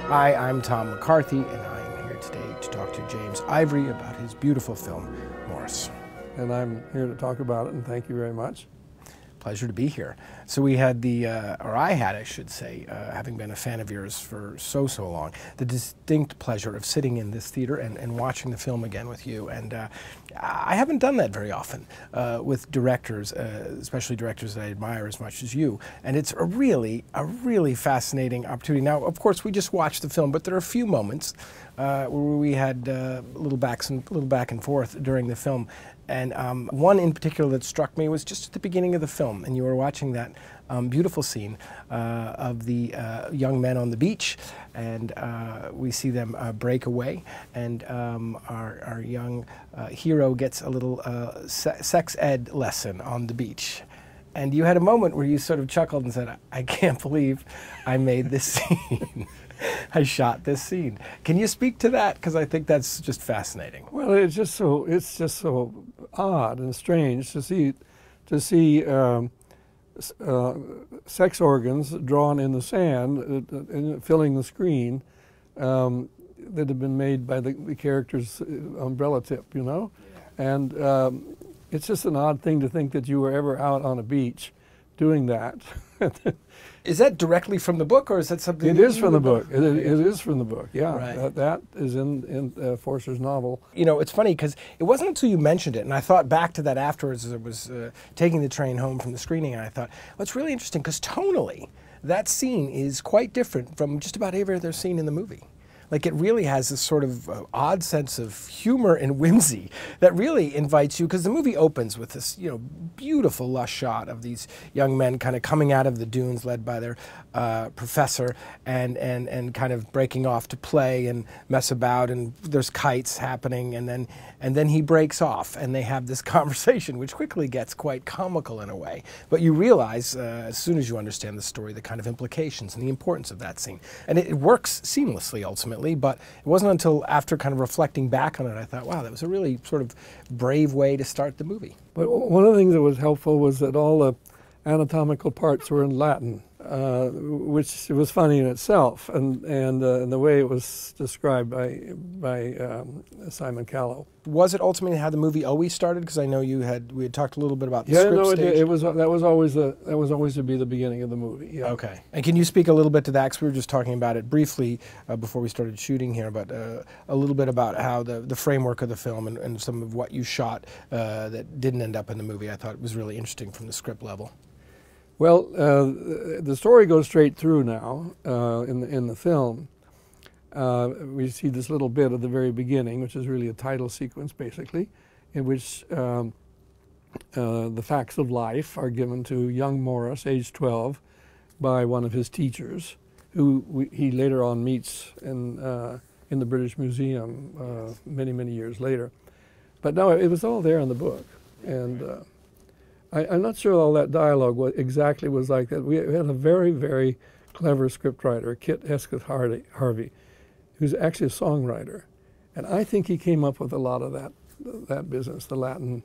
Hi, I'm Tom McCarthy, and I am here today to talk to James Ivory about his beautiful film, Maurice. And I'm here to talk about it, and thank you very much. Pleasure to be here. So we had I had, I should say, having been a fan of yours for so long, the distinct pleasure of sitting in this theater and watching the film again with you. And I haven't done that very often with directors, especially directors that I admire as much as you. And it's a really fascinating opportunity. Now, of course, we just watched the film, but there are a few moments where we had a little back and forth during the film. And one in particular that struck me was just at the beginning of the film, and you were watching that beautiful scene of the young men on the beach, and we see them break away, and our young hero gets a little sex ed lesson on the beach. And you had a moment where you sort of chuckled and said, I can't believe I made this scene. I shot this scene. Can you speak to that? Because I think that's just fascinating. Well, it's just so odd and strange to see sex organs drawn in the sand, filling the screen, that have been made by the character's umbrella tip, you know? Yeah. And it's just an odd thing to think that you were ever out on a beach doing that. Is that directly from the book, or is that something? It is from the book. It is from the book. Yeah, right. That is in Forster's novel. You know, it's funny because it wasn't until you mentioned it, and I thought back to that afterwards as I was taking the train home from the screening, and I thought, well, it's really interesting because tonally, that scene is quite different from just about every other scene in the movie. Like, it really has this sort of odd sense of humor and whimsy that really invites you, because the movie opens with this, you know, beautiful lush shot of these young men kind of coming out of the dunes led by their professor and kind of breaking off to play and mess about, and there's kites happening, and then he breaks off and they have this conversation which quickly gets quite comical in a way. But you realize as soon as you understand the story the kind of implications and the importance of that scene. And it works seamlessly ultimately. But it wasn't until after kind of reflecting back on it I thought, wow, that was a really sort of brave way to start the movie. But one of the things that was helpful was that all the anatomical parts were in Latin, which was funny in itself, and the way it was described by Simon Callow. Was it ultimately how the movie always started? Because I know we had talked a little bit about the script stage. It was that was always to be the beginning of the movie. Yeah. Okay. And can you speak a little bit to that? Because we were just talking about it briefly before we started shooting here, but a little bit about how the framework of the film and some of what you shot that didn't end up in the movie. I thought it was really interesting from the script level. Well, the story goes straight through now in the film. We see this little bit at the very beginning, which is really a title sequence, basically, in which the facts of life are given to young Maurice, age 12, by one of his teachers, who he later on meets in the British Museum many years later. But no, it was all there in the book, and I'm not sure all that dialogue exactly was like that. We had a very clever scriptwriter, Kit Hesketh Harvey, who's actually a songwriter, and I think he came up with a lot of that business, the Latin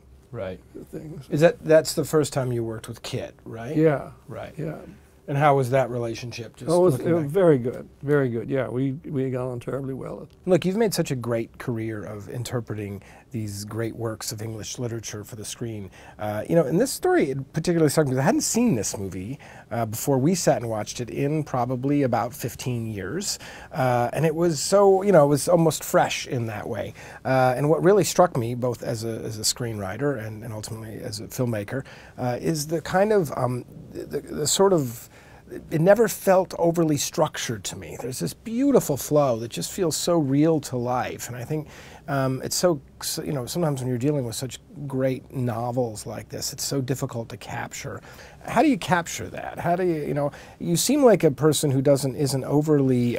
things. That's the first time you worked with Kit, right? Yeah. Right. Yeah. And how was that relationship? It was very good, very good. Yeah, we got on terribly well. Look, you've made such a great career of interpreting these great works of English literature for the screen. You know, in this story, it particularly struck me because I hadn't seen this movie before we sat and watched it in probably about 15 years. And it was so, you know, it was almost fresh in that way. And what really struck me, both as a screenwriter and ultimately as a filmmaker, is the kind of, the sort of, it never felt overly structured to me. There's this beautiful flow that just feels so real to life. And I think it's so, you know, sometimes when you're dealing with such great novels like this, it's so difficult to capture. How do you capture that? How do you, you know, you seem like a person who isn't overly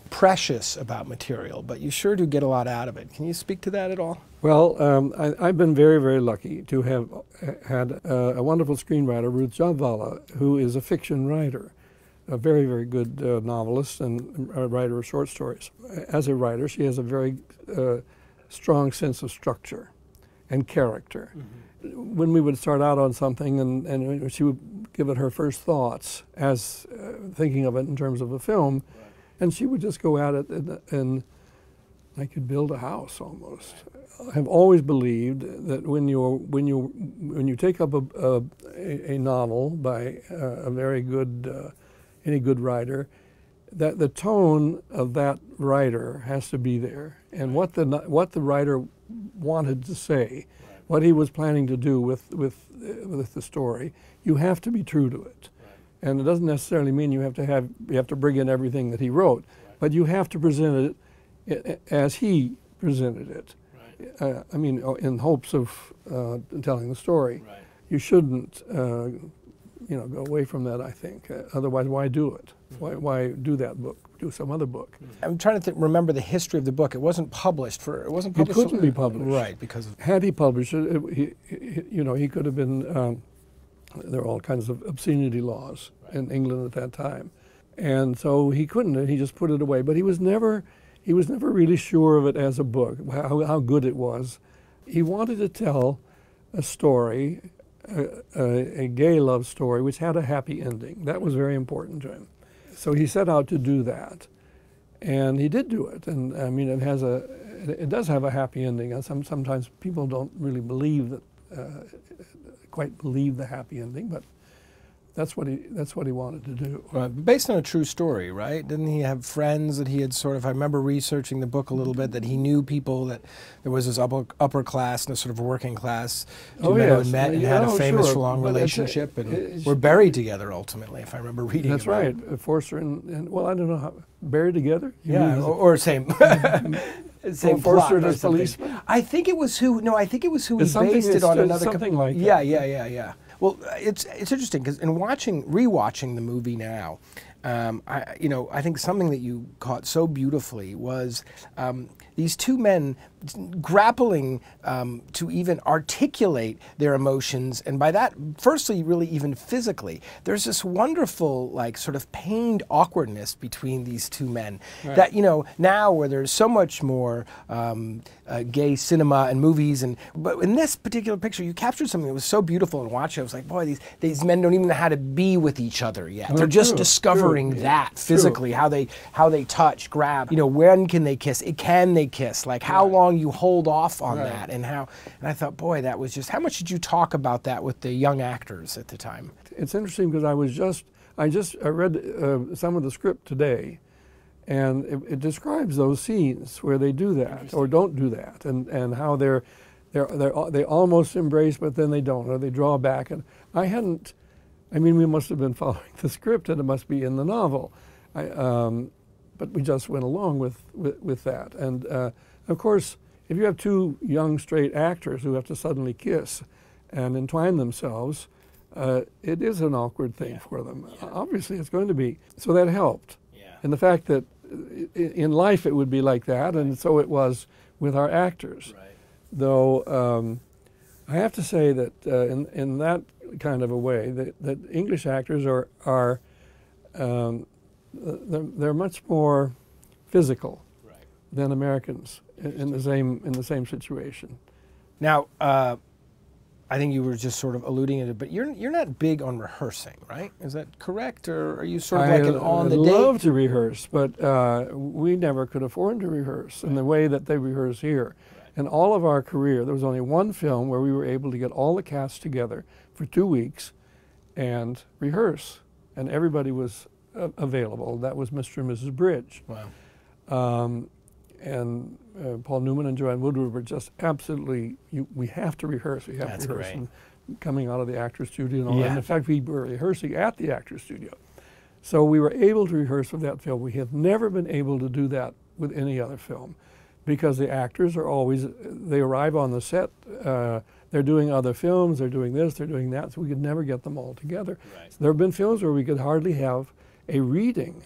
precious about material, but you sure do get a lot out of it. Can you speak to that at all? Well, I've been very lucky to have had a wonderful screenwriter, Ruth Jabvala, who is a fiction writer, a very good novelist and a writer of short stories. As a writer, she has a very strong sense of structure and character. Mm-hmm. When we would start out on something and she would give it her first thoughts as thinking of it in terms of a film, And she would just go at it, and I could build a house almost. I have always believed that when you take up a novel by a very good any good writer, that the tone of that writer has to be there, and what the writer wanted to say, what he was planning to do with the story, you have to be true to it. And it doesn't necessarily mean you have to bring in everything that he wrote, but you have to present it as he presented it. I mean, in hopes of telling the story. You shouldn't, go away from that. I think. Otherwise, why do it? Why do that book? Do some other book. I'm trying to remember the history of the book. It wasn't published for. It wasn't published. It couldn't be published. Right, because of. Had he published it, he could have been. There were all kinds of obscenity laws in England at that time, and so he couldn't. And he just put it away. But he was never really sure of it as a book. How good it was. He wanted to tell a story, a gay love story, which had a happy ending. That was very important to him. So he set out to do that, and he did do it. And I mean, it does have a happy ending. And sometimes people don't really quite believe the happy ending, but that's what he wanted to do. Based on a true story, right? Didn't he have friends that he had sort of? I remember researching the book a little bit, that he knew people, that there was this upper class and a sort of working class who had met and had a famous long relationship and were buried together ultimately, if I remember reading. That's right. Forster and well, I don't know how buried together. Yeah, or same. Same Forster as policeman. I think it was who. No, I think it was who he based it on another. Something like that. Yeah. Well, it's interesting because in rewatching the movie now, I think something that you caught so beautifully was these two men grappling to even articulate their emotions, and by that, firstly, really even physically, there's this wonderful, like, sort of pained awkwardness between these two men that, now where there's so much more gay cinema and movies, but in this particular picture, you captured something that was so beautiful and watching. I was like, boy, these men don't even know how to be with each other yet. They're just discovering that physically, how they touch, grab. When can they kiss? Can they kiss? Like how long you hold off on that, and I thought, boy, that was just. How much did you talk about that with the young actors at the time? It's interesting because I read some of the script today, and it describes those scenes where they do that or don't do that, and how they almost embrace, but then they don't, or they draw back. And we must have been following the script, and it must be in the novel. But we just went along with that. And of course, if you have two young straight actors who have to suddenly kiss and entwine themselves, it is an awkward thing for them. Obviously, it's going to be. So that helped. And the fact that in life it would be like that, and so it was with our actors. Though I have to say that in that kind of a way, that English actors are they're much more physical than Americans in the same situation. Now, I think you were just sort of alluding to it, but you're not big on rehearsing, right? Is that correct, or are you sort of like an on the day? I love to rehearse, but we never could afford to rehearse in the way that they rehearse here. In all of our career, there was only one film where we were able to get all the cast together for 2 weeks and rehearse, and everybody was available. That was Mr. and Mrs. Bridge. Wow. And Paul Newman and Joanne Woodward were just absolutely, we have to rehearse. We have That's to rehearse. great. And coming out of the Actors Studio and all that. And in fact, we were rehearsing at the Actors Studio. So we were able to rehearse with that film. We have never been able to do that with any other film, because the actors are always, they arrive on the set, they're doing other films, they're doing this, they're doing that, so we could never get them all together. So there have been films where we could hardly have a reading.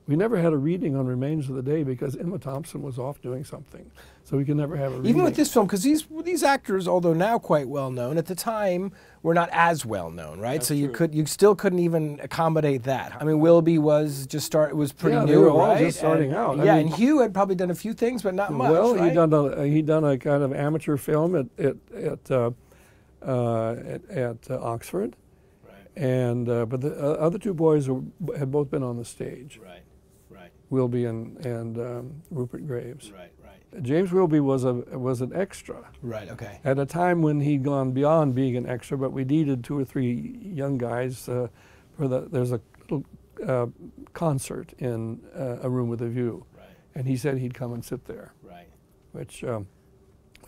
We never had a reading on Remains of the Day because Emma Thompson was off doing something. So we could never have a reading. Even with this film, because these actors, although now quite well known, at the time were not as well known, right? That's so you true. still couldn't even accommodate that. I mean, Willoughby was pretty new, they were all right? just starting out. Yeah, and Hugh had probably done a few things, but not much. Well, right? he'd done a kind of amateur film at Oxford. But the other two boys had both been on the stage. Wilby and Rupert Graves. Right, right. James Wilby was an extra. Right, okay. At a time when he'd gone beyond being an extra, but we needed 2 or 3 young guys there's a little concert in A Room with a View. Right. And he said he'd come and sit there. Right. Which,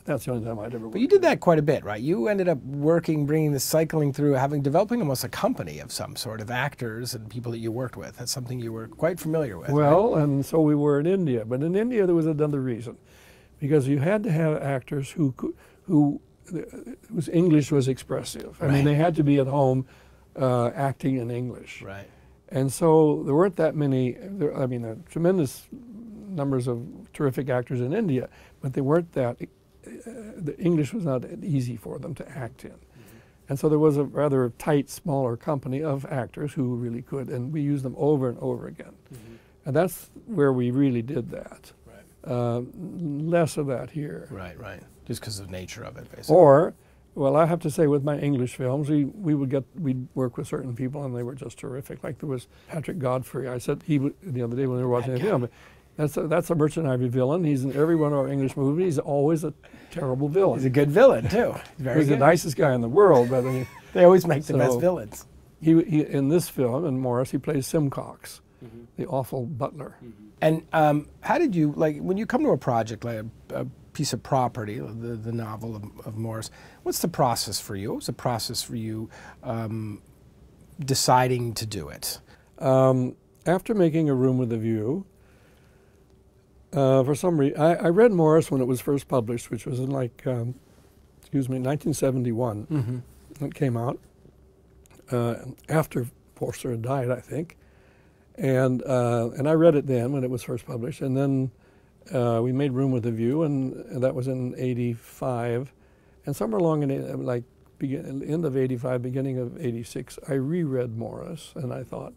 that's the only time I'd ever worked. But you did that quite a bit, right? You ended up bringing the cycling through, developing almost a company of some sort of actors and people that you worked with. That's something you were quite familiar with. Well, right? And so we were in India. But in India there was another reason. Because you had to have actors whose English was expressive. I mean, they had to be at home acting in English. Right. And so there weren't that many, there are tremendous numbers of terrific actors in India, but they weren't that, the English was not easy for them to act in. Mm-hmm. And so there was a rather tight, smaller company of actors who really could, and we used them over and over again. Mm-hmm. And that's where we really did that. Right. Less of that here. Right, right. Just because of the nature of it, basically. Or, well, I have to say, with my English films, we'd work with certain people, and they were just terrific. Like there was Patrick Godfrey. I said the other day when we were watching the film, that's a Merchant Ivy villain. He's in every one of our English movies. He's always a terrible villain. He's a good villain too. He's the nicest guy in the world, but I mean, they always make the best villains. He in this film, in Maurice, he plays Simcox, the awful butler. And how did you, like, when you come to a project like a piece of property, the novel of Maurice, what's the process for you? What was the process for you deciding to do it? After making A Room with a View, for some reason, I read Maurice when it was first published, which was in 1971. Mm-hmm. It came out after Forster had died, I think. And I read it then when it was first published, and then we made Room with a View, and that was in '85. And somewhere along in end of '85, beginning of '86, I reread Maurice, and I thought,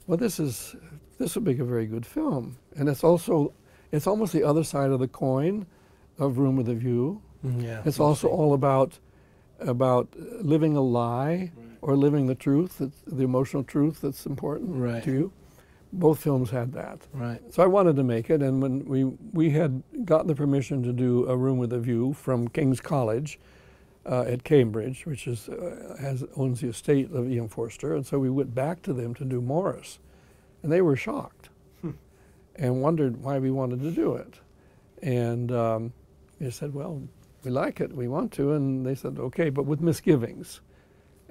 well, this would make a very good film. And it's almost the other side of the coin of Room with a View. Yeah, it's also all about living a lie. Right. Or living the truth, the emotional truth that's important to you. Both films had that. Right. So I wanted to make it, and when we had gotten the permission to do A Room with a View from King's College at Cambridge, which owns the estate of Ian Forster, and so we went back to them to do Maurice, and they were shocked and wondered why we wanted to do it. And they said, well, we like it, we want to, and they said, okay, but with misgivings.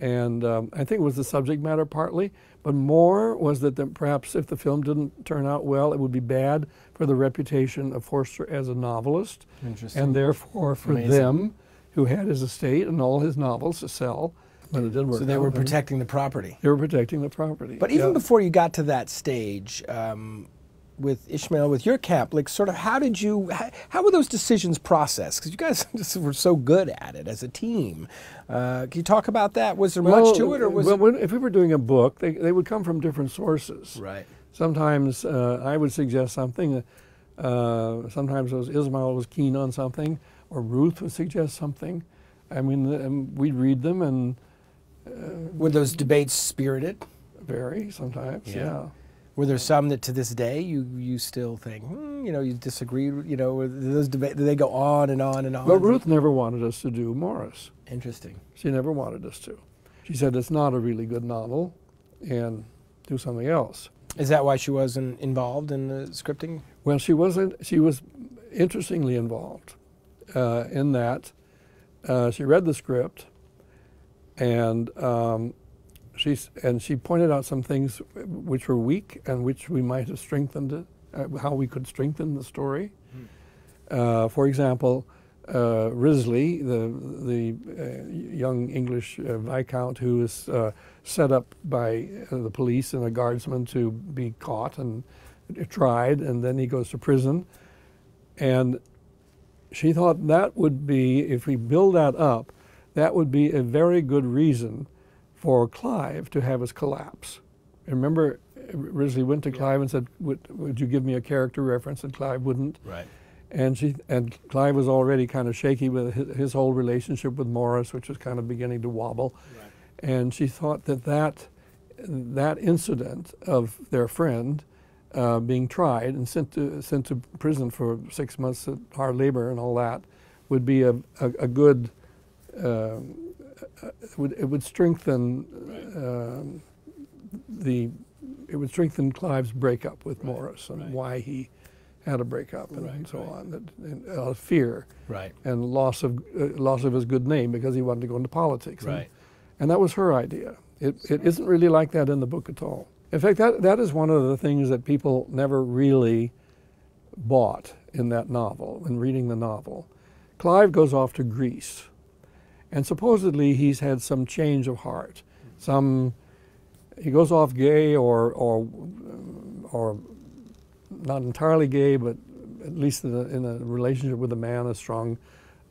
And I think it was the subject matter partly, but more was that perhaps if the film didn't turn out well, it would be bad for the reputation of Forster as a novelist, and therefore for them, who had his estate and all his novels to sell, but it didn't work. So they were protecting the property. They were protecting the property. But even before you got to that stage, with Ishmael, with your camp, like sort of how were those decisions processed? Because you guys just were so good at it as a team. Can you talk about that? Was there much to it, or was if we were doing a book, they would come from different sources. Right. Sometimes I would suggest something. Sometimes Ismail was keen on something, or Ruth would suggest something. I mean, we'd read them, and were those debates spirited? Very sometimes, yeah. Were there some that to this day you still think, you disagree, those debates, do they go on and on and on? Well, Ruth never wanted us to do Maurice. Interesting. She never wanted us to. She said it's not a really good novel, and do something else. Is that why she wasn't involved in the scripting? Well, she wasn't. She was interestingly involved in that she read the script, and she pointed out some things which were weak and which we might have strengthened, how we could strengthen the story. For example, Risley, the young English Viscount who is set up by the police and a guardsman to be caught and tried, and then he goes to prison. And she thought that would be, if we build that up, that would be a very good reason for Clive to have his collapse. Remember, Risley went to Clive and said, would you give me a character reference? And Clive wouldn't. Right. And Clive was already kind of shaky with his whole relationship with Maurice, which was kind of beginning to wobble. Right. And she thought that incident of their friend being tried and sent to prison for 6 months at hard labor and all that would be a good. It would strengthen it would strengthen Clive's breakup with Maurice and why he had a breakup and so on. Fear and loss of his good name because he wanted to go into politics. And that was her idea. It isn't really like that in the book at all. In fact, that is one of the things that people never really bought in that novel, in reading the novel. Clive goes off to Greece, and supposedly he's had some change of heart. He goes off gay or not entirely gay, but at least in a relationship with a man, a strong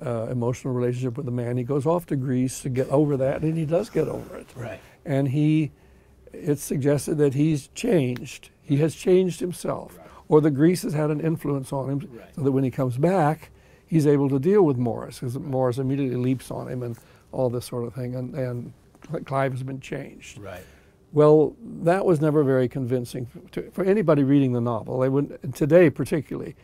emotional relationship with a man. He goes off to Greece to get over that, and he does get over it. And it's suggested that he's changed. He has changed himself, or the Greece has had an influence on him, so that when he comes back, he's able to deal with Maurice, because Maurice immediately leaps on him and all this sort of thing, and Clive has been changed. Well, that was never very convincing for anybody reading the novel. They wouldn't, today particularly,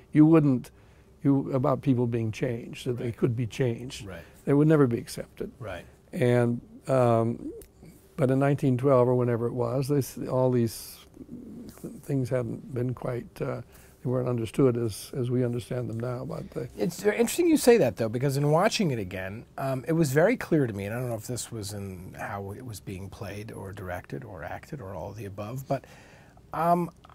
about people being changed, that they could be changed. They would never be accepted. And but in 1912 or whenever it was, all these things hadn't been quite. They weren't understood as we understand them now. But it's interesting you say that, though, because in watching it again, it was very clear to me, and I don't know if this was in how it was being played or directed or acted or all of the above, but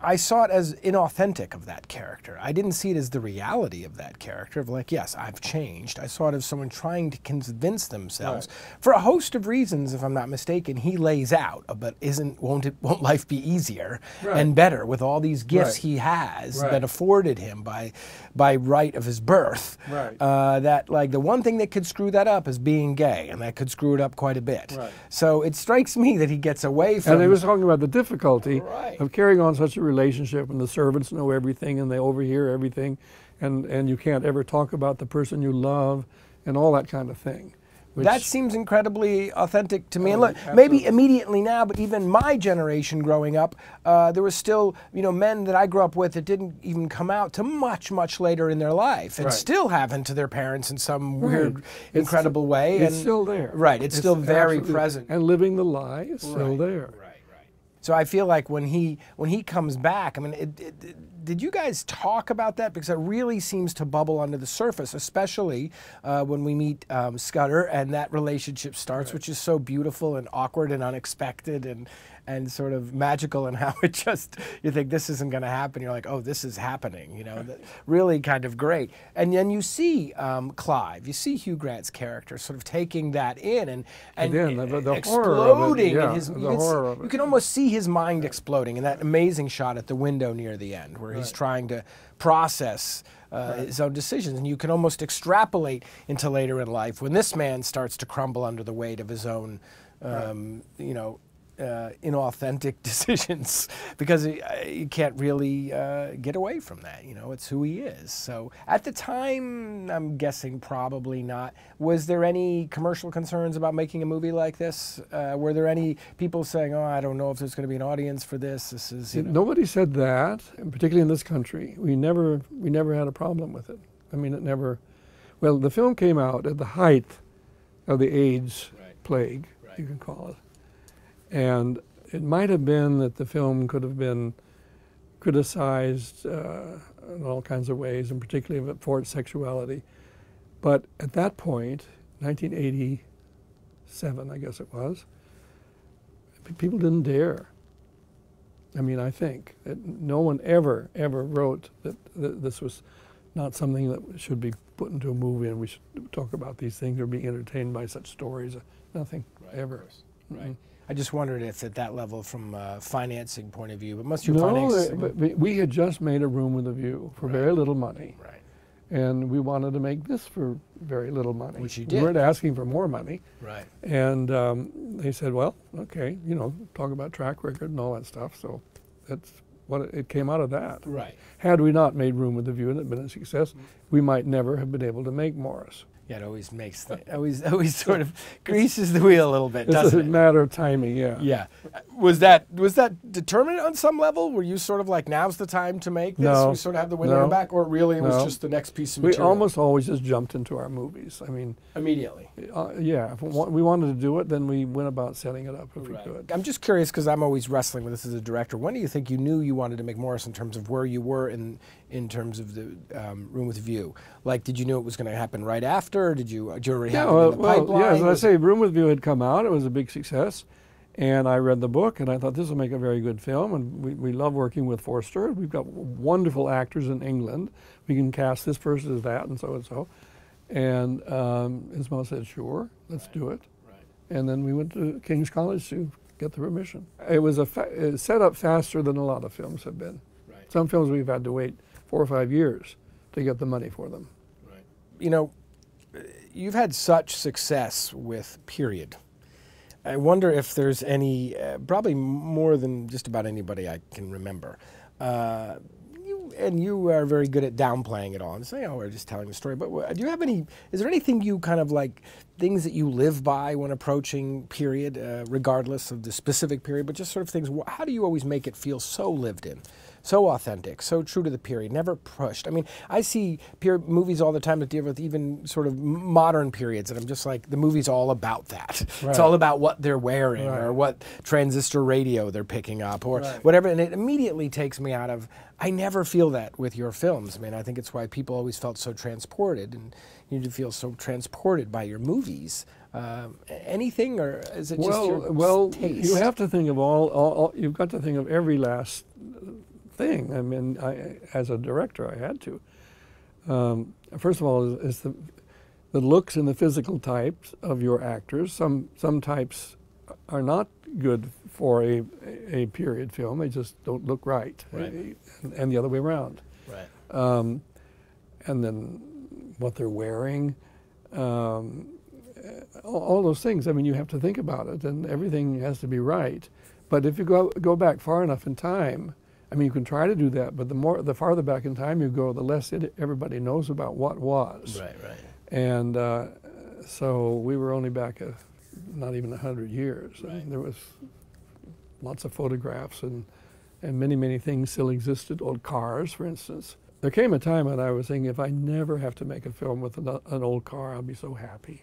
I saw it as inauthentic of that character. I didn't see it as the reality of that character, of like, yes, I've changed. I saw it as someone trying to convince themselves, for a host of reasons, if I'm not mistaken, he lays out, but won't life be easier and better with all these gifts he has that afforded him by right of his birth? That, like, the one thing that could screw that up is being gay, and that could screw it up quite a bit. So it strikes me that he gets away from... And he was talking about the difficulty of carrying on such a relationship, and the servants know everything and they overhear everything, and you can't ever talk about the person you love and all that kind of thing. That seems incredibly authentic to me. And look, maybe immediately now, but even my generation growing up, there was still, men that I grew up with that didn't even come out to much, much later in their life, and still haven't to their parents in some weird, incredible way. It's still there. It's still very present. And living the lie is still there. So I feel like when he comes back, I mean, did you guys talk about that? Because it really seems to bubble under the surface, especially when we meet Scudder and that relationship starts, which is so beautiful and awkward and unexpected and sort of magical, and how it just, you think this isn't going to happen. You're like, oh, this is happening, really kind of great. And then you see Clive, you see Hugh Grant's character sort of taking that in and again, the exploding. Horror of it, you can almost see his mind exploding in that amazing shot at the window near the end where he's trying to process his own decisions. And you can almost extrapolate into later in life when this man starts to crumble under the weight of his own, inauthentic decisions, because you can't really get away from that. It's who he is. So at the time, I'm guessing probably not. Was there any commercial concerns about making a movie like this? Were there any people saying, oh, I don't know if there's going to be an audience for this? This is, Nobody said that, and particularly in this country. We never had a problem with it. I mean, it never. Well, the film came out at the height of the AIDS plague, you can call it. And it might have been that the film could have been criticized in all kinds of ways, and particularly for its sexuality. But at that point, 1987, I guess it was, people didn't dare. I mean, I think that no one ever wrote that this was not something that should be put into a movie and we should talk about these things or be entertained by such stories. Nothing, ever. I just wondered if at that level, from a financing point of view, but must your financing... but we had just made A Room with a View for very little money. And we wanted to make this for very little money. Which you did. We weren't asking for more money. And they said, well, okay, talk about track record and all that stuff. So what it came out of that. Right. Had we not made Room with a View and it had been a success, we might never have been able to make Maurice. Yeah, it always makes always sort of greases the wheel a little bit, doesn't it? It's a matter of timing, yeah. Yeah. Was that determined on some level? Were you sort of like, now's the time to make this? No. We sort of have the wind in our back, or really it was No. just the next piece of We material? almost always just jumped into our movies. I mean, Immediately. yeah, if we wanted to do it, then we went about setting it up if we could. I'm just curious, because I'm always wrestling with this as a director. When do you think you knew you wanted to make Maurice, in terms of where you were in terms of the Room with a View? Like, did you know it was going to happen right after? Or did you already have it in the pipeline? Yeah, as I say, Room with a View had come out. It was a big success. And I read the book, and I thought this will make a very good film. And we love working with Forster. We've got wonderful actors in England. We can cast this person as that, and so and so. And Ismail said, sure, let's do it. Right. And then we went to King's College to get the permission. It was set up faster than a lot of films have been. Right. Some films we've had to wait 4 or 5 years to get the money for them. Right. You know, you've had such success with period. I wonder if there's any, probably more than just about anybody I can remember. You are very good at downplaying it all and saying, oh, we're just telling the story. But do you have any, is there anything you kind of like, things that you live by when approaching period, regardless of the specific period, but just sort of things, how do you always make it feel so lived in? So authentic, so true to the period, never pushed. I mean, I see movies all the time that deal with even sort of modern periods, and I'm just like, the movie's all about that. Right. It's all about what they're wearing, right, or what transistor radio they're picking up, or right, whatever, and it immediately takes me out of, I never feel that with your films. I mean, I think it's why people always felt so transported, and you feel so transported by your movies. Anything, or is it just your taste? You have to think of all, you've got to think of every last thing. I mean, as a director, I had to. First of all, is the looks and the physical types of your actors. Some types are not good for a period film. They just don't look right, and the other way around. Right. And then what they're wearing, all those things. I mean, you have to think about it, and everything has to be right. But if you go back far enough in time, I mean, you can try to do that, but the farther back in time you go, the less everybody knows about what was. Right, right. And so we were only back not even 100 years. Right. And there was lots of photographs, and many, many things still existed. Old cars, for instance. There came a time when I was thinking, if I never have to make a film with an old car, I'll be so happy.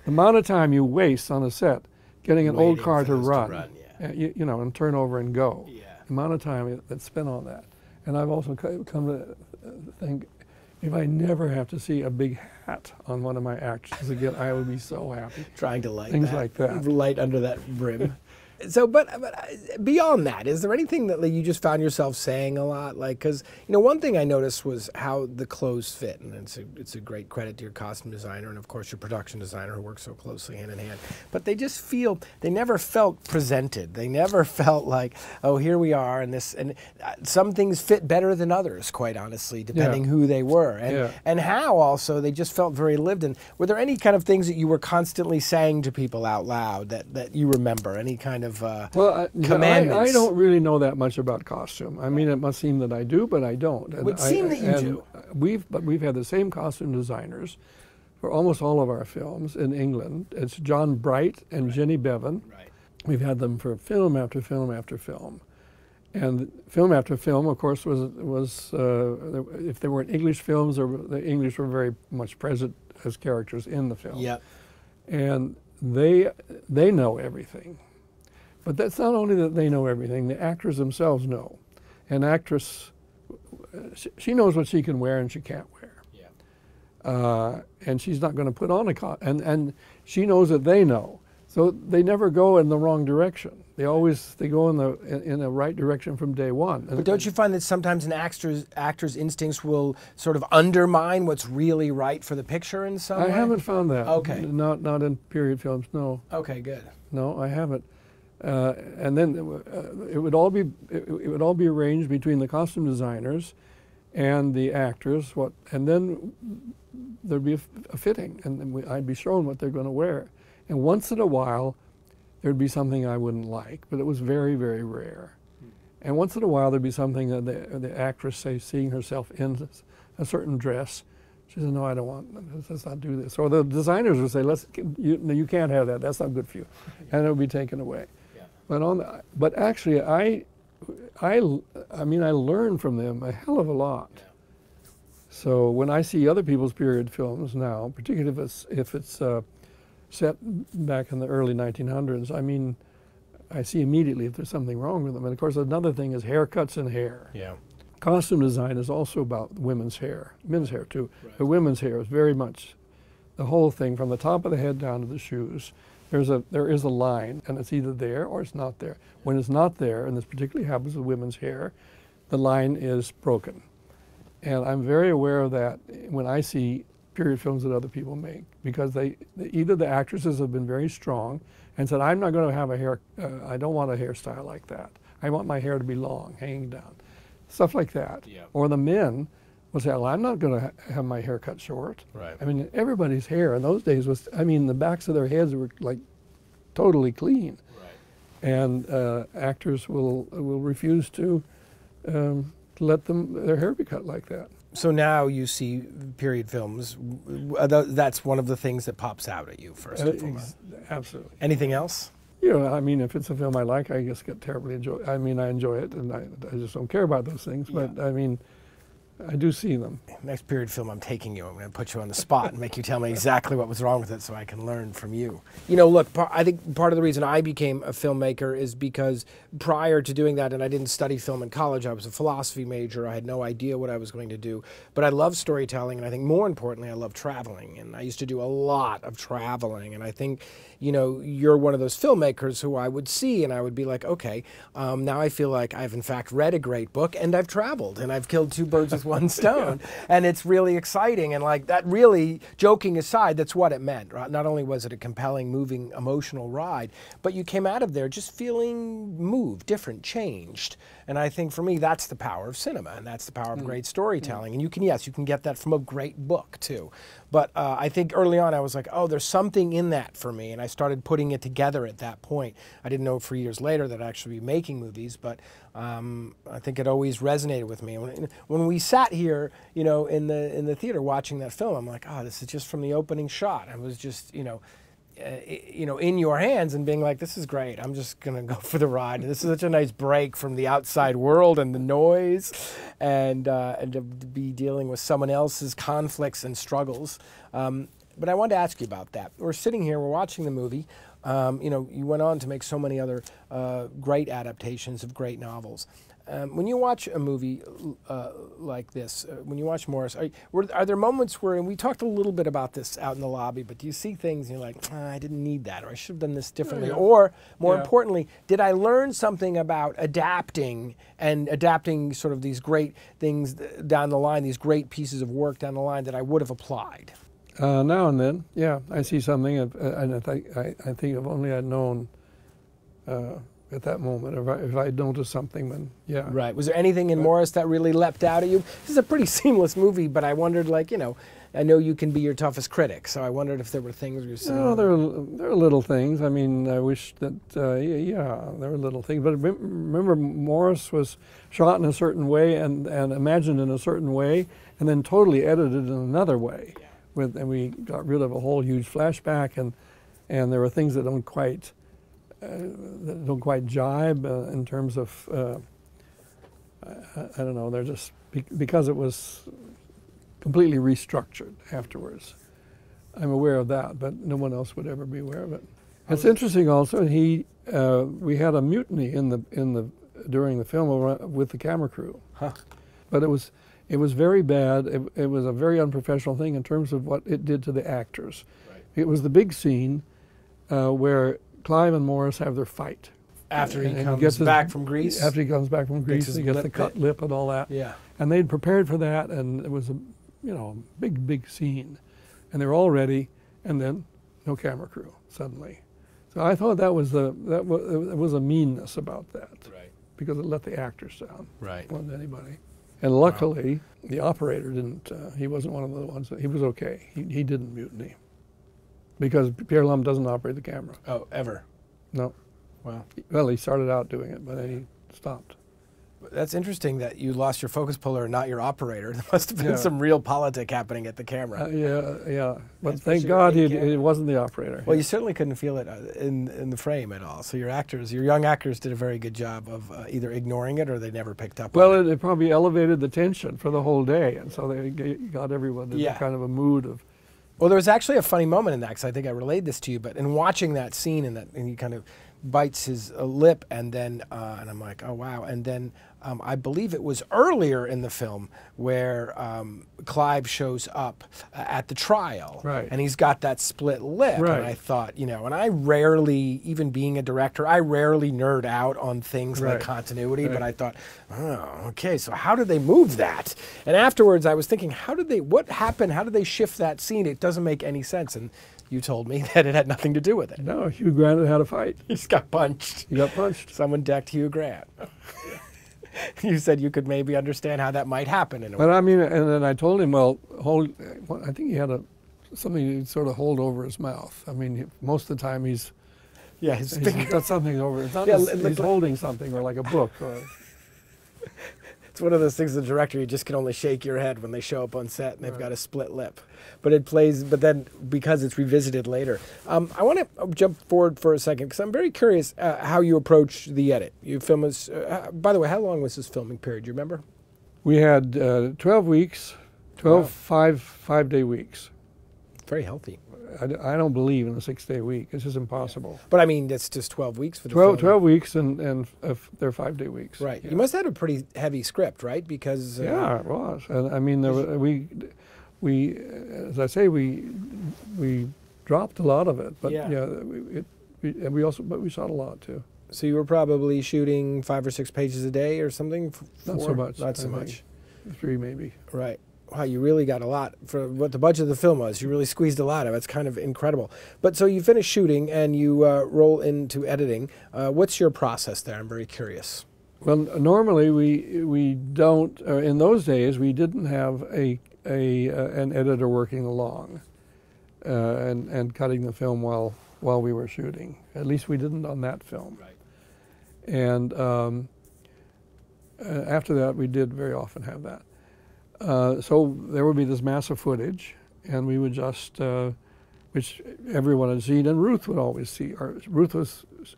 The amount of time you waste on a set getting an old car to run, you know, and turn over and go. Yeah. The amount of time that's spent on that. And I've also come to think, if I never have to see a big hat on one of my actors again, I would be so happy. Trying to light things like that. Light under that brim. So, but beyond that, is there anything that you just found yourself saying a lot? Like, because, you know, one thing I noticed was how the clothes fit, and it's a great credit to your costume designer and, of course, your production designer who works so closely hand in hand. But they just feel, they never felt presented. They never felt like, oh, here we are, and this, and some things fit better than others, quite honestly, depending who they were. And how also they just felt very lived in. Were there any kind of things that you were constantly saying to people out loud that you remember? Any kind of commandments? I don't really know that much about costume. I mean, it must seem that I do, but I don't. It would seem that you do. We've had the same costume designers for almost all of our films in England. It's John Bright and Jenny Bevan. Right. We've had them for film after film after film. And film after film, of course, was if there weren't English films, the English were very much present as characters in the film. Yep. And they know everything. But that's not only that they know everything, the actors themselves know. An actress, she knows what she can wear and she can't wear. Yeah. And she's not going to put on a costume. And she knows that they know. So they never go in the wrong direction. They go in the right direction from day one. But don't you find that sometimes an actor's instincts will sort of undermine what's really right for the picture in some way? I haven't found that. Okay. Not in period films, no. Okay, good. No, I haven't. And then it would all be arranged between the costume designers and the actors. And then there'd be a fitting, and I'd be shown what they're going to wear. And once in a while, there'd be something I wouldn't like, but it was very, very rare. And once in a while there'd be something that the actress, say, seeing herself in a certain dress, she says, no, I don't want, let's not do this. Or the designers would say, you can't have that, that's not good for you. And it would be taken away. Yeah. But actually, I mean, I learn from them a hell of a lot. Yeah. So when I see other people's period films now, particularly if it's set back in the early 1900s, I mean, I see immediately if there's something wrong with them. And of course, another thing is haircuts and hair. Yeah. Costume design is also about women's hair, men's hair too. Right. But women's hair is very much the whole thing, from the top of the head down to the shoes. There is a line, and it's either there or it's not there. When it's not there, and this particularly happens with women's hair, the line is broken. And I'm very aware of that when I see period films that other people make, because either the actresses have been very strong and said, I'm not going to have a hair, I don't want a hairstyle like that. I want my hair to be long, hanging down. Stuff like that. Yeah. Or the men will say, well, I'm not going to have my hair cut short. Right. I mean, everybody's hair in those days was, I mean, the backs of their heads were like totally clean. Right. And actors will refuse to let their hair be cut like that. So now you see period films, that's one of the things that pops out at you first and foremost. Absolutely. Anything else? You know, I mean, if it's a film I like, I just get terribly I enjoy it, and I just don't care about those things, but I mean, I do see them. Next period film I'm taking you, I'm going to put you on the spot and make you tell me exactly what was wrong with it so I can learn from you. You know, look, I think part of the reason I became a filmmaker is because prior to doing that, and I didn't study film in college, I was a philosophy major, I had no idea what I was going to do, but I love storytelling, and I think more importantly, I love traveling, and I used to do a lot of traveling, and I think, you know, you're one of those filmmakers who I would see and I would be like, okay, now I feel like I've in fact read a great book and I've traveled and I've killed two birds with one stone. Yeah. And it's really exciting, and like that really, joking aside, that's what it meant. Right? Not only was it a compelling, moving, emotional ride, but you came out of there just feeling moved, different, changed. And I think for me, that's the power of cinema, and that's the power of great storytelling. And you can, yes, you can get that from a great book too. But I think early on I was like, oh, there's something in that for me, and I started putting it together at that point. I didn't know for years later that I'd actually be making movies, but I think it always resonated with me. When we sat here, you know, in the theater watching that film, I'm like, oh, this is just from the opening shot. I was just, you know, in your hands and being like, this is great. I'm just going to go for the ride. This is such a nice break from the outside world and the noise, and to be dealing with someone else's conflicts and struggles. But I wanted to ask you about that. We're sitting here, we're watching the movie. You know, you went on to make so many other great adaptations of great novels. When you watch a movie like this, when you watch Maurice, are there moments where, and we talked a little bit about this out in the lobby, but do you see things and you're like, I didn't need that, or I should have done this differently, or more importantly, did I learn something about adapting and adapting sort of these great things down the line, these great pieces of work down the line that I would have applied? Now and then, yeah, I see something, and I think if only I'd known at that moment, if I'd noticed something, then yeah. Right. Was there anything in Maurice that really leapt out at you? This is a pretty seamless movie, but I wondered, like, you know, I know you can be your toughest critic, so I wondered if there were things you said. No, there are little things. I mean, I wish that, yeah, there were little things. But remember, Maurice was shot in a certain way and imagined in a certain way, and then totally edited in another way. Yeah. And we got rid of a whole huge flashback, and there were things that don't quite jibe in terms of, I don't know, they're just, because it was completely restructured afterwards. I'm aware of that, but no one else would ever be aware of it. It's interesting also, we had a mutiny during the film with the camera crew. Huh. But it was very bad. It was a very unprofessional thing in terms of what it did to the actors. Right. It was the big scene where Clive and Maurice have their fight. After he comes back from Greece? After he comes back from Greece, he gets the cut lip and all that. Yeah. And they'd prepared for that, and it was a big scene. And they were all ready, and then no camera crew, suddenly. So I thought that was a meanness about that. Right. Because it let the actors down. Right. More than anybody. And luckily, the operator didn't, he wasn't one of the ones, he was okay. He didn't mutiny. Because Pierre Lum doesn't operate the camera. Oh, ever? No. Wow. Well, he started out doing it, but then he stopped. That's interesting that you lost your focus puller and not your operator. There must have been Yeah. some real politic happening at the camera. Yeah. But That's thank for sure. God it wasn't the operator. Well, you certainly couldn't feel it in the frame at all. So your young actors did a very good job of either ignoring it or they never picked up on Well, it probably elevated the tension for the whole day, and so they got everyone in kind of a mood of. Well, there was actually a funny moment in that, because I think I relayed this to you, but in watching that scene and he kind of bites his lip and then, and I'm like, oh wow. And then I believe it was earlier in the film where Clive shows up at the trial. Right. And he's got that split lip. Right. And I thought, you know, and I rarely, even being a director, I rarely nerd out on things like continuity, but I thought, oh, okay, so how did they move that? And afterwards I was thinking, what happened? How did they shift that scene? It doesn't make any sense. And you told me that it had nothing to do with it. No, Hugh Grant had a fight. He just got punched. He got punched. Someone decked Hugh Grant. You said you could maybe understand how that might happen in a way. But I mean, and then I told him, well, I think he had something he'd sort of hold over his mouth. I mean, most of the time he's got something over. It's not he's holding something or like a book. Or, it's one of those things as a director, you just can only shake your head when they show up on set and they've got a split lip. But it plays, but then because it's revisited later. I want to jump forward for a second because I'm very curious how you approach the edit. You film this, by the way, how long was this filming period? Do you remember? We had 12 weeks, 12 five-day weeks. Very healthy. I don't believe in a 6-day week. It's just impossible. But I mean, that's just 12 weeks for the film. 12 weeks and they're 5-day weeks. Right. Yeah. You must have had a pretty heavy script, right? Because yeah, it was. And I mean, we, as I say, we dropped a lot of it, but we shot a lot too. So you were probably shooting 5 or 6 pages a day or something? Not so much. Not so much. 3 maybe. Right. Wow, you really got a lot for what the budget of the film was. You really squeezed a lot of it. It's kind of incredible. But so you finish shooting and you roll into editing. What's your process there? I'm very curious. Well, normally we don't. In those days, we didn't have an editor working along and cutting the film while we were shooting. At least we didn't on that film. Right. And after that, we did very often have that. So there would be this massive footage, and we would just, which everyone had seen, and Ruth would always see.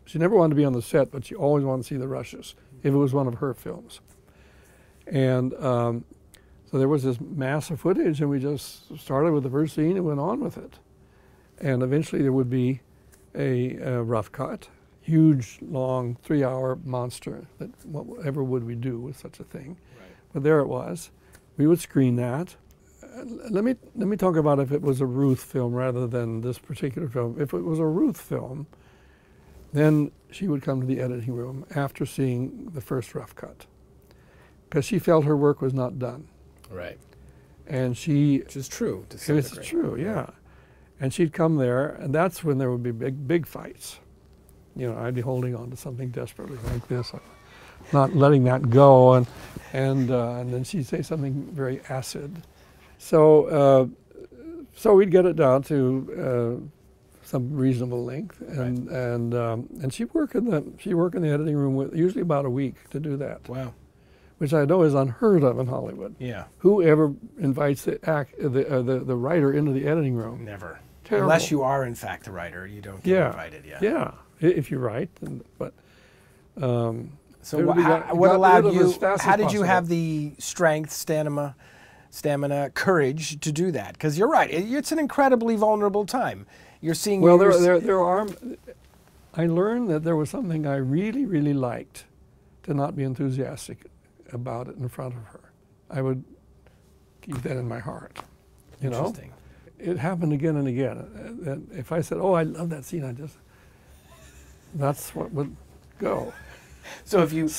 She never wanted to be on the set, but she always wanted to see the rushes if it was one of her films. And so there was this massive footage, and we just started with the first scene and went on with it. And eventually there would be a rough cut, huge, long, 3-hour monster. That whatever would we do with such a thing? Right. But there it was. We would screen that. Let me talk about if it was a Ruth film rather than this particular film. If it was a Ruth film, then she would come to the editing room after seeing the first rough cut, because she felt her work was not done. Right. And which is true. It's true, yeah. And she'd come there, and that's when there would be big fights. You know, I'd be holding on to something desperately like this, not letting that go, and then she'd say something very acid. So we'd get it down to some reasonable length, and she'd work in the editing room usually about a week to do that. Wow. Which I know is unheard of in Hollywood. Yeah. Whoever invites the writer into the editing room? Never. Terrible. Unless you are in fact the writer, you don't get invited. Yeah. Yeah. If you write, but. So what allowed you? How did you have the strength, stamina, courage to do that? Because you're right, it's an incredibly vulnerable time. You're seeing. Well, there are. I learned that there was something I really, really liked, to not be enthusiastic about it in front of her. I would keep that in my heart. You know. Interesting. It happened again and again. And if I said, "Oh, I love that scene," that's what would go. So if you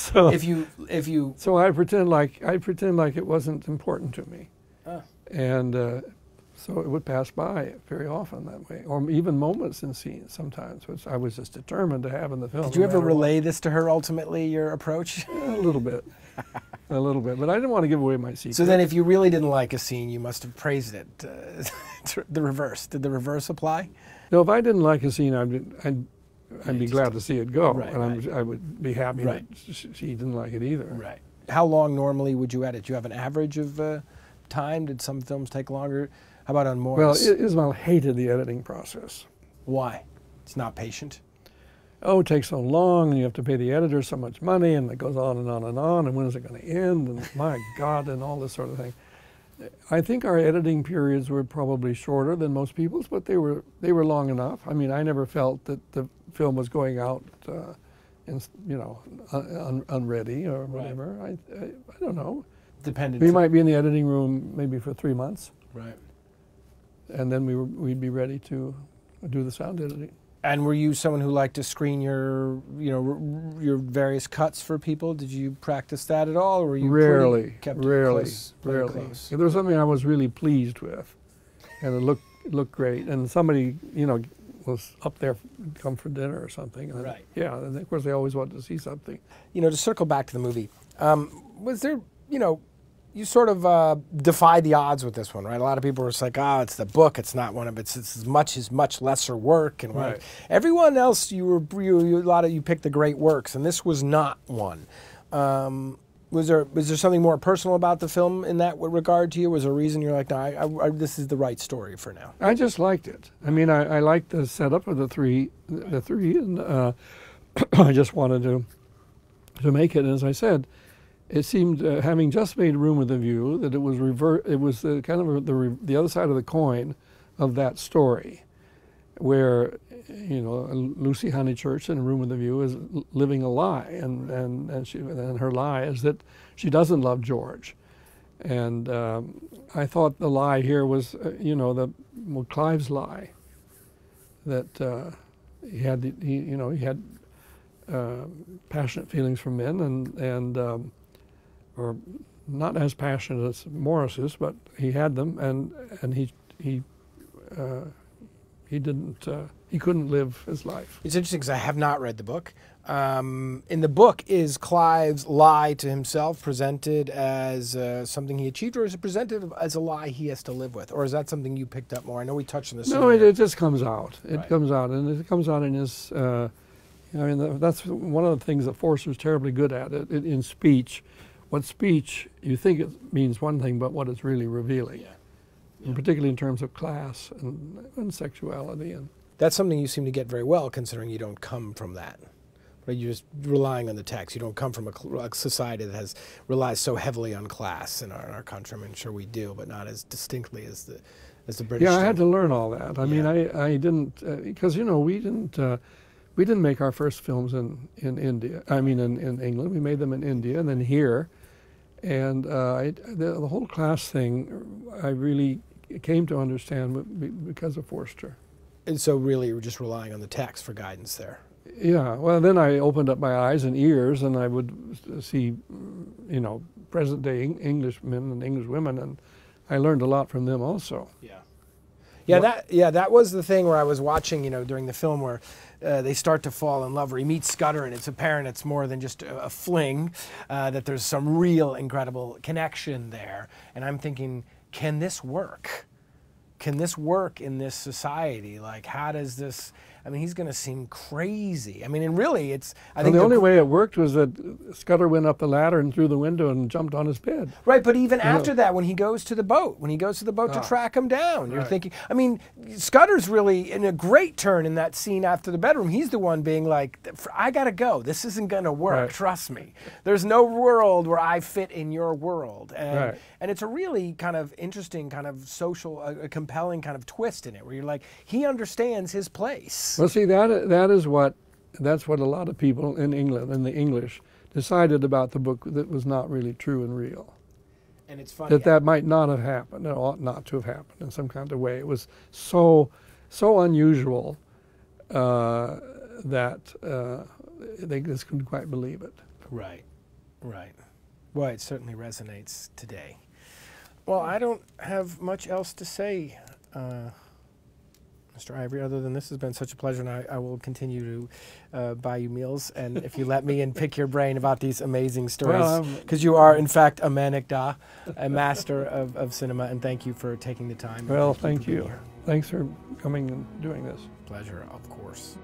so I pretend like it wasn't important to me, and so it would pass by very often that way, or even moments in scenes sometimes, which I was just determined to have in the film. Did you ever relay this to her ultimately, your approach? A little bit, a little bit, but I didn't want to give away my secret. So then, if you really didn't like a scene, you must have praised it. The reverse. Did the reverse apply? No, if I didn't like a scene, I'd be glad to see it go, right, and I would be happy that she didn't like it either. Right. how long normally would you edit? Do you have an average of time? Did some films take longer? How about on Maurice? Well, Ismail hated the editing process. Why? It's not patient. Oh, it takes so long, and you have to pay the editor so much money, and it goes on and on and on, and when is it going to end, and my God, and all this sort of thing. I think our editing periods were probably shorter than most people's, but they were long enough. I mean, I never felt that the film was going out, unready or whatever. Right. I don't know. Dependent. We might be in the editing room maybe for 3 months. Right. And then we'd be ready to do the sound editing. And were you someone who liked to screen your various cuts for people? Did you practice that at all, or were you rarely? Rarely. If there was something I was really pleased with, and it looked great, and somebody was up there, come for dinner or something. And right. Yeah, and of course they always wanted to see something. To circle back to the movie, was there you sort of defied the odds with this one, right? A lot of people were just like, it's the book, it's not one of it's much lesser work, and right. Everyone else you picked the great works, and this was not one. Was there something more personal about the film in that regard to you? Was there a reason you're like, no, this is the right story for now? I just liked it. I mean, I liked the setup of the three, and I just wanted to make it. And as I said, it seemed, having just made Room with a View, that it was kind of the other side of the coin of that story, where Lucy Honeychurch in Room with a View is living a lie, and her lie is that she doesn't love George, and I thought the lie here was Clive's lie, that he had passionate feelings for men, and or not as passionate as Maurice's, but he had them, and he couldn't live his life. It's interesting because I have not read the book. In the book, is Clive's lie to himself presented as something he achieved, or is it presented as a lie he has to live with? Or is that something you picked up more? I know we touched on this. No, it just comes out. It right. comes out, and it comes out in his, that's one of the things that Forster's terribly good at, in speech. What speech, you think it means one thing, but what it's really revealing. Yeah. And particularly in terms of class and sexuality. And that's something you seem to get very well, considering you don't come from that. Right? You're just relying on the text. You don't come from a society that relies so heavily on class in our country. I mean, sure we do, but not as distinctly as the British. Yeah, do. I had to learn all that. I mean, I didn't, because we didn't make our first films in India. I mean, in England. We made them in India, and then here. And the whole class thing, I really came to understand because of Forster. And so really you were just relying on the text for guidance there. Yeah, well then I opened up my eyes and ears, and I would see, present day Englishmen and English women, and I learned a lot from them also. Yeah. That was the thing where I was watching, during the film where they start to fall in love, where he meets Scudder, and it's apparent it's more than just a fling, that there's some real incredible connection there. And I'm thinking, can this work? Can this work in this society? Like, how does this... I mean, he's going to seem crazy. I mean, and really, I think the only way it worked was that Scudder went up the ladder and through the window and jumped on his bed. Right, but even after that, when he goes to the boat, to track him down, you're thinking, I mean, Scudder's really in a great turn in that scene after the bedroom. He's the one being like, I got to go. This isn't going to work. Right. Trust me. There's no world where I fit in your world. And, and it's a really kind of interesting, kind of social, a compelling kind of twist in it, where you're like, he understands his place. Well, see, that's what a lot of people in England, and the English, decided about the book that was not really true and real. And it's funny. That might not have happened, it ought not to have happened in some kind of way. It was so unusual that they just couldn't quite believe it. Right. Well, it certainly resonates today. Well, I don't have much else to say, Mr. Ivory, other than this has been such a pleasure, and I will continue to buy you meals, and if you let me, and pick your brain about these amazing stories, because you are, in fact, a Manik Da, a master of cinema, and thank you for taking the time. Well, thank you. Thanks for coming and doing this. Pleasure, of course.